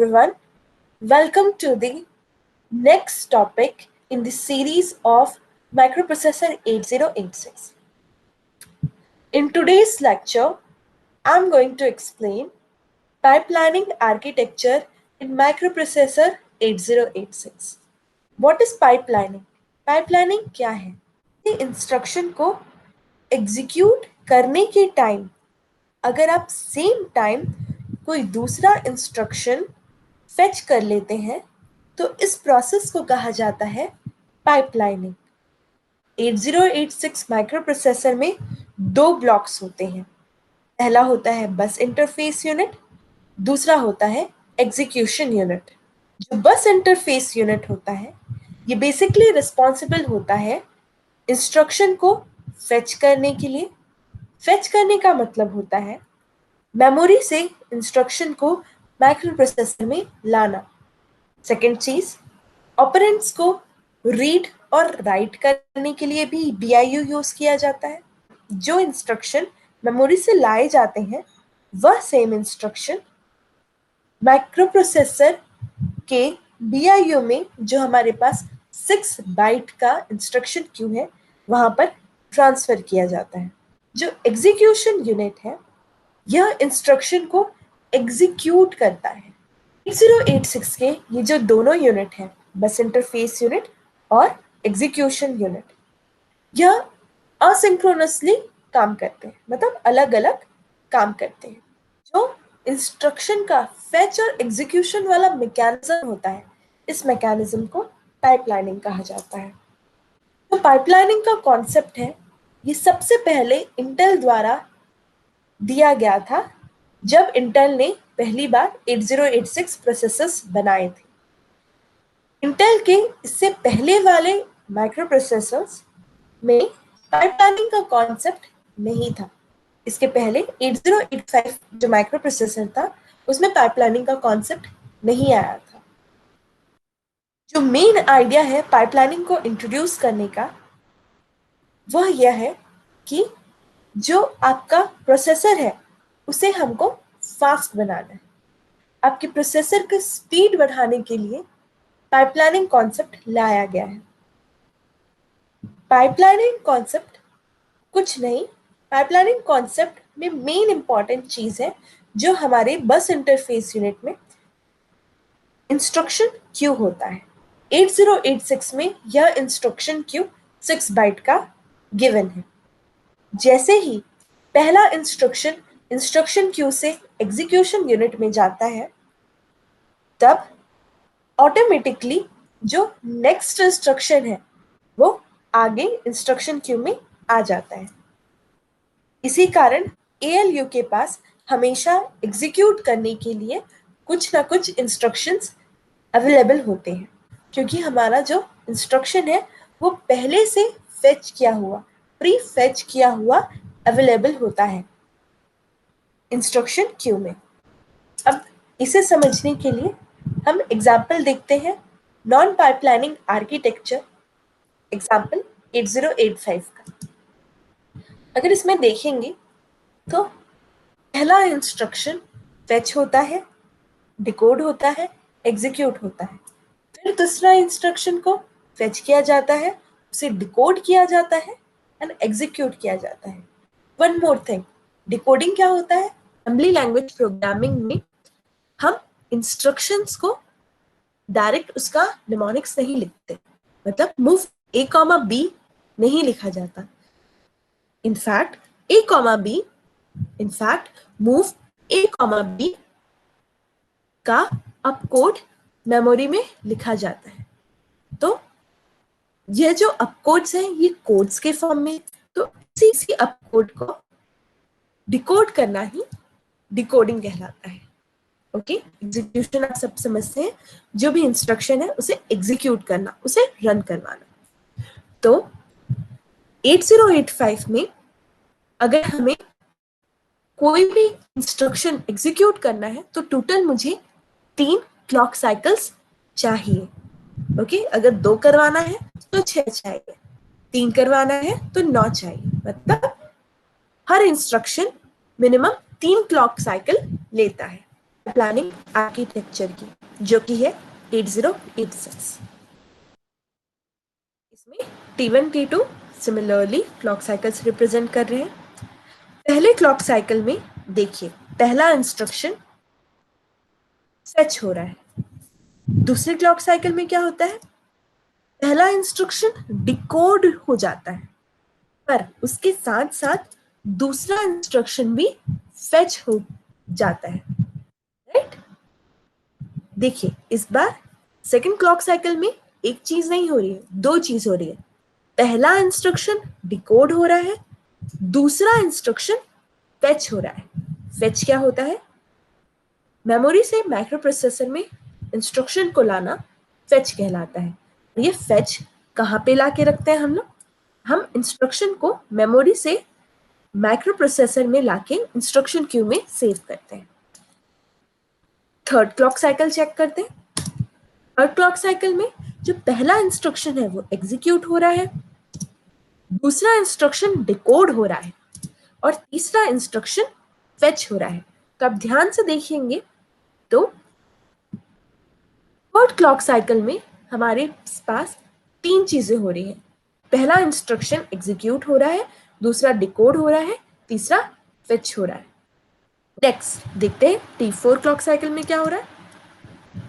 everyone. Welcome to the next topic in the series of Microprocessor 8086. In today's lecture, I'm going to explain pipelining architecture in Microprocessor 8086. What is pipelining? Pipelining क्या है? ये instruction को execute करने के time अगर आप same time कोई दूसरा इंस्ट्रक्शन फेच कर लेते हैं तो इस प्रोसेस को कहा जाता है पाइपलाइनिंग। 8086 माइक्रोप्रोसेसर में दो ब्लॉक्स होते हैं। पहला होता है बस इंटरफेस यूनिट, दूसरा होता है एग्जीक्यूशन यूनिट। जो बस इंटरफेस यूनिट होता है ये बेसिकली रिस्पॉन्सिबल होता है इंस्ट्रक्शन को फेच करने के लिए। फेच करने का मतलब होता है मेमोरी से इंस्ट्रक्शन को माइक्रोप्रोसेसर में लाना। सेकेंड चीज, ऑपरेंड्स को रीड और राइट करने के लिए भी BIU यूज किया जाता है। जो इंस्ट्रक्शन मेमोरी से लाए जाते हैं वह सेम इंस्ट्रक्शन माइक्रोप्रोसेसर के BIU में जो हमारे पास 6 बाइट का इंस्ट्रक्शन क्यू है वहां पर ट्रांसफर किया जाता है। जो एग्जीक्यूशन यूनिट है यह इंस्ट्रक्शन को एग्जीक्यूट करता है। 8086 के ये जो दोनों यूनिट हैं, बस इंटरफेस यूनिट और एग्जीक्यूशन यूनिट, यह असिंक्रोनसली काम करते हैं, मतलब अलग अलग काम करते हैं। जो इंस्ट्रक्शन का फेच और एग्जीक्यूशन वाला मैकेनिज्म होता है, इस मैकेनिज्म को पाइपलाइनिंग कहा जाता है। तो पाइपलाइनिंग का कॉन्सेप्ट है, ये सबसे पहले इंटेल द्वारा दिया गया था जब इंटेल ने पहली बार 8086 प्रोसेसर्स बनाए थे। इंटेल के इससे पहले वाले माइक्रोप्रोसेसर्स में पाइपलाइनिंग का कॉन्सेप्ट नहीं था। इसके पहले 8085 जो माइक्रोप्रोसेसर था उसमें पाइपलाइनिंग का कॉन्सेप्ट नहीं आया था। जो मेन आइडिया है पाइपलाइनिंग को इंट्रोड्यूस करने का वह यह है कि जो आपका प्रोसेसर है उसे हमको फास्ट बनाना है। आपके प्रोसेसर की स्पीड बढ़ाने के लिए पाइपलाइनिंग कॉन्सेप्ट लाया गया है। पाइपलाइनिंग कॉन्सेप्ट कुछ नहीं, पाइपलाइनिंग कॉन्सेप्ट में मेन इंपॉर्टेंट चीज है जो हमारे बस इंटरफेस यूनिट में इंस्ट्रक्शन क्यू होता है। 8086 में यह इंस्ट्रक्शन क्यू 6 बाइट का गिवन है। जैसे ही पहला इंस्ट्रक्शन क्यू से एग्जीक्यूशन यूनिट में जाता है तब ऑटोमेटिकली जो नेक्स्ट इंस्ट्रक्शन है वो आगे इंस्ट्रक्शन क्यू में आ जाता है। इसी कारण ALU के पास हमेशा एग्जीक्यूट करने के लिए कुछ ना कुछ इंस्ट्रक्शंस अवेलेबल होते हैं, क्योंकि हमारा जो इंस्ट्रक्शन है वो पहले से फेच किया हुआ, प्री फेच किया हुआ अवेलेबल होता है इंस्ट्रक्शन क्यू में। अब इसे समझने के लिए हम एग्जाम्पल देखते हैं नॉन पाइपलाइनिंग आर्किटेक्चर, एग्जाम्पल 8085 का। अगर इसमें देखेंगे तो पहला इंस्ट्रक्शन फेच होता है, डिकोड होता है, एग्जीक्यूट होता है। फिर दूसरा इंस्ट्रक्शन को फेच किया जाता है, उसे डिकोड किया जाता है एंड एग्जीक्यूट किया जाता है। वन मोर थिंग, डिकोडिंग क्या होता है? असेंबली लैंग्वेज प्रोग्रामिंग में हम इंस्ट्रक्शंस को डायरेक्ट उसका निमोनिक्स नहीं लिखते, मतलब मूव A, B नहीं लिखा जाता। इनफैक्ट मूव A, B का अपकोड मेमोरी में लिखा जाता है। तो यह जो अपकोड्स हैं ये कोड्स के फॉर्म में, तो इसी अपकोड को डिकोड करना ही डिकोडिंग कहलाता है। ओके, एग्जीक्यूशन आप सब समझते हैं, जो भी इंस्ट्रक्शन है उसे एग्जीक्यूट करना, उसे रन करवाना। तो 8085 में अगर हमें कोई भी इंस्ट्रक्शन एग्जीक्यूट करना है तो टोटल मुझे 3 क्लॉक साइकिल्स चाहिए। ओके, अगर 2 करवाना है तो 6 चाहिए, 3 करवाना है तो 9 चाहिए, मतलब हर इंस्ट्रक्शन मिनिमम 3 क्लॉक साइकिल लेता है। प्लानिंग आर्किटेक्चर की, जो कि है 8086। इसमें T1 T2 similarly clock cycles represent कर रहे हैं। पहले क्लॉक साइकिल में देखिए पहला इंस्ट्रक्शन फेच हो रहा है। दूसरे क्लॉक साइकिल में क्या होता है, पहला इंस्ट्रक्शन डिकोड हो जाता है, पर उसके साथ साथ दूसरा इंस्ट्रक्शन भी फेच हो जाता है, राइट। देखिए इस बार सेकंड क्लॉक साइकिल में एक चीज नहीं हो रही है, दो चीज हो रही है। पहला इंस्ट्रक्शन डिकोड हो रहा है, दूसरा इंस्ट्रक्शन फेच हो रहा है। फेच क्या होता है, मेमोरी से माइक्रो प्रोसेसर में इंस्ट्रक्शन को लाना फेच कहलाता है। ये फेच कहाँ पे ला के रखते हैं हम लोग, हम इंस्ट्रक्शन को मेमोरी से माइक्रो प्रोसेसर में लाके इंस्ट्रक्शन क्यू में सेव करते हैं। थर्ड क्लॉक साइकिल चेक करते हैं। थर्ड क्लॉक साइकिल में जो पहला इंस्ट्रक्शन है वो एग्जीक्यूट हो रहा है, दूसरा इंस्ट्रक्शन डिकोड हो रहा है और तीसरा इंस्ट्रक्शन फेच हो रहा है। तो आप ध्यान से देखेंगे तो थर्ड क्लॉक साइकिल में हमारे पास तीन चीजें हो रही हैं। पहला इंस्ट्रक्शन एग्जीक्यूट हो रहा है, दूसरा डिकोड हो रहा है, तीसरा फेच हो रहा है। नेक्स्ट देखते हैं T4 क्लॉक साइकिल में क्या हो रहा है।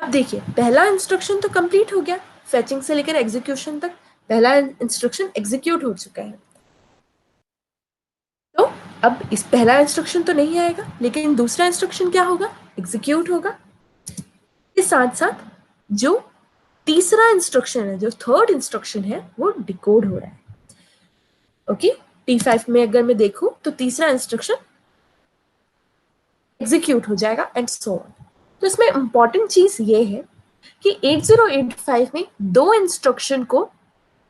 अब देखिए पहला इंस्ट्रक्शन तो कंप्लीट हो गया, फेचिंग से लेकर एग्जीक्यूशन तक पहला इंस्ट्रक्शन एग्जीक्यूट हो चुका है। तो अब इस पहला इंस्ट्रक्शन तो नहीं आएगा, लेकिन दूसरा इंस्ट्रक्शन क्या होगा, एग्जीक्यूट होगा। इसके साथ साथ जो तीसरा इंस्ट्रक्शन है, जो थर्ड इंस्ट्रक्शन है, वो डिकोड हो रहा है। ओके, T5 में अगर मैं देखूं तो तीसरा इंस्ट्रक्शन एग्जीक्यूट हो जाएगा एंड सो ऑन। तो इसमें इंपॉर्टेंट चीज ये है कि 8085 में दो इंस्ट्रक्शन को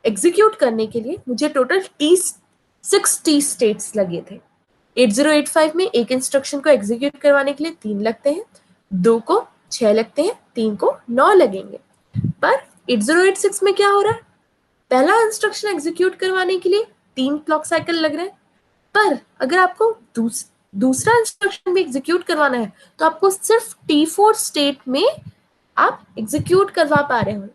एग्जीक्यूट करने के लिए मुझे टोटल 60 स्टेट्स लगे थे। 8085 में एक इंस्ट्रक्शन को एग्जीक्यूट करवाने के लिए 3 लगते हैं, 2 को 6 लगते हैं, 3 को 9 लगेंगे। पर 8086 में क्या हो रहा है, पहला इंस्ट्रक्शन एग्जीक्यूट करवाने के लिए 3 क्लॉक साइकिल लग रहे हैं, पर अगर आपको दूसरा इंस्ट्रक्शन भी एग्जीक्यूट करवाना है तो आपको सिर्फ T4 स्टेट में आप एग्जीक्यूट करवा पा रहे हो।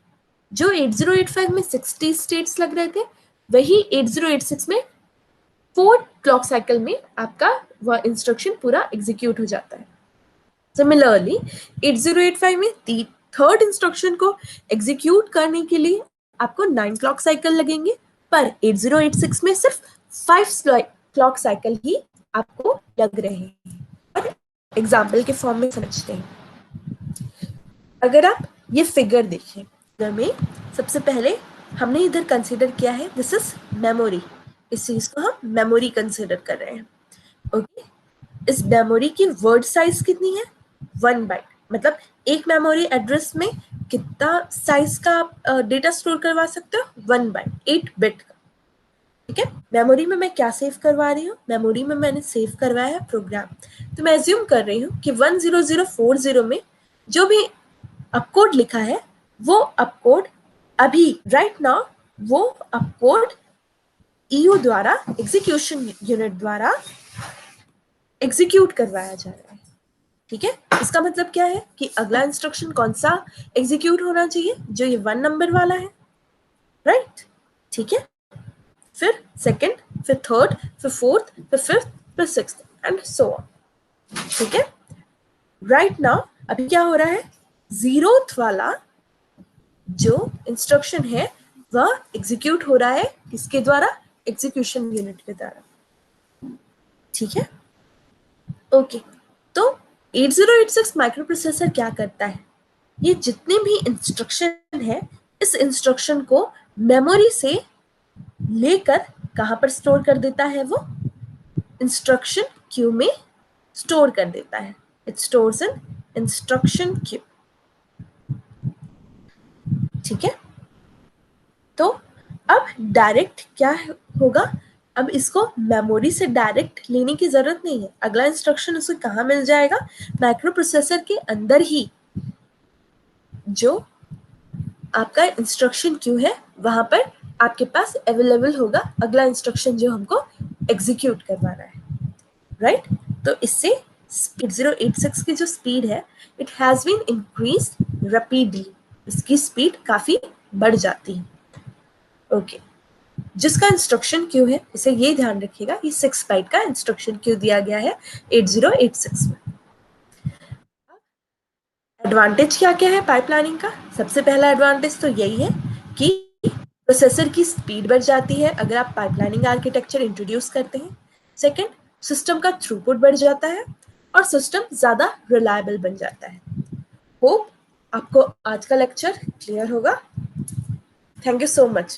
जो 8085 में 60 स्टेट्स लग रहे थे, वही 8086 में 4 क्लॉक साइकिल में आपका वह इंस्ट्रक्शन पूरा एग्जीक्यूट हो जाता है। सिमिलरली 8085 में थर्ड इंस्ट्रक्शन को एग्जीक्यूट करने के लिए आपको 9 क्लॉक साइकिल लगेंगे, पर 8086 में सिर्फ 5 क्लॉक साइकिल ही आपको लग रहे हैं। और एग्जाम्पल के फॉर्म में समझते हैं। अगर आप ये फिगर देखें, फिगर में सबसे पहले हमने इधर कंसीडर किया है, दिस इज मेमोरी। इस चीज को हम मेमोरी कंसीडर कर रहे हैं। ओके, इस मेमोरी की वर्ड साइज कितनी है, 1 बाइट। मतलब एक मेमोरी एड्रेस में कितना साइज का आप डेटा स्टोर करवा सकते हो, 1 बाइट, 8 बिट का। ठीक है, मेमोरी में मैं क्या सेव करवा रही हूँ, मेमोरी में मैंने सेव करवाया है प्रोग्राम। तो मैं एज्यूम कर रही हूँ कि 10040 में जो भी अपकोड लिखा है, वो अपकोड अभी राइट नाउ वो अपकोड ईयू द्वारा, एग्जीक्यूशन यूनिट द्वारा एग्जीक्यूट करवाया जा रहा है। ठीक है, इसका मतलब क्या है कि अगला इंस्ट्रक्शन कौन सा एग्जीक्यूट होना चाहिए, जो ये 1 नंबर वाला है, राइट। ठीक है, फिर सेकंड, फिर थर्ड, फिर फोर्थ, फिर फिफ्थ, फिर सिक्स्थ एंड सो ऑन। ठीक है, राइट नाउ अभी क्या हो रहा है, 0th वाला जो इंस्ट्रक्शन है वह एग्जीक्यूट हो रहा है, किसके द्वारा, एग्जीक्यूशन यूनिट के द्वारा। ठीक है, ओके। तो 8086 माइक्रो प्रोसेसर क्या करता है, ये जितने भी इंस्ट्रक्शन है, इस इंस्ट्रक्शन को मेमोरी से लेकर कहां पर स्टोर कर देता है, वो इंस्ट्रक्शन क्यू में स्टोर कर देता है। It stores in instruction queue. ठीक है, तो अब डायरेक्ट क्या होगा, अब इसको मेमोरी से डायरेक्ट लेने की जरूरत नहीं है। अगला इंस्ट्रक्शन उसे कहाँ मिल जाएगा, माइक्रो प्रोसेसर के अंदर ही जो आपका इंस्ट्रक्शन क्यू है वहां पर आपके पास अवेलेबल होगा अगला इंस्ट्रक्शन जो हमको एग्जीक्यूट करवाना है, राइट। तो इससे स्पीड 8086 की जो स्पीड है it has been increase rapidly, इसकी स्पीड काफी बढ़ जाती है। ओके, जिसका इंस्ट्रक्शन क्यू है, इसे ये ध्यान रखिएगा, ये 6 बाइट का इंस्ट्रक्शन क्यू दिया गया है 8086 में। एडवांटेज क्या क्या है पाइपलाइनिंग का? सबसे पहला एडवांटेज तो यही है कि प्रोसेसर की स्पीड बढ़ जाती है अगर आप पाइपलाइनिंग आर्किटेक्चर इंट्रोड्यूस करते हैं। सेकंड, सिस्टम का थ्रूपुट बढ़ जाता है और सिस्टम ज्यादा रिलायबल बन जाता है। होप आपको आज का लेक्चर क्लियर होगा। Thank you so much.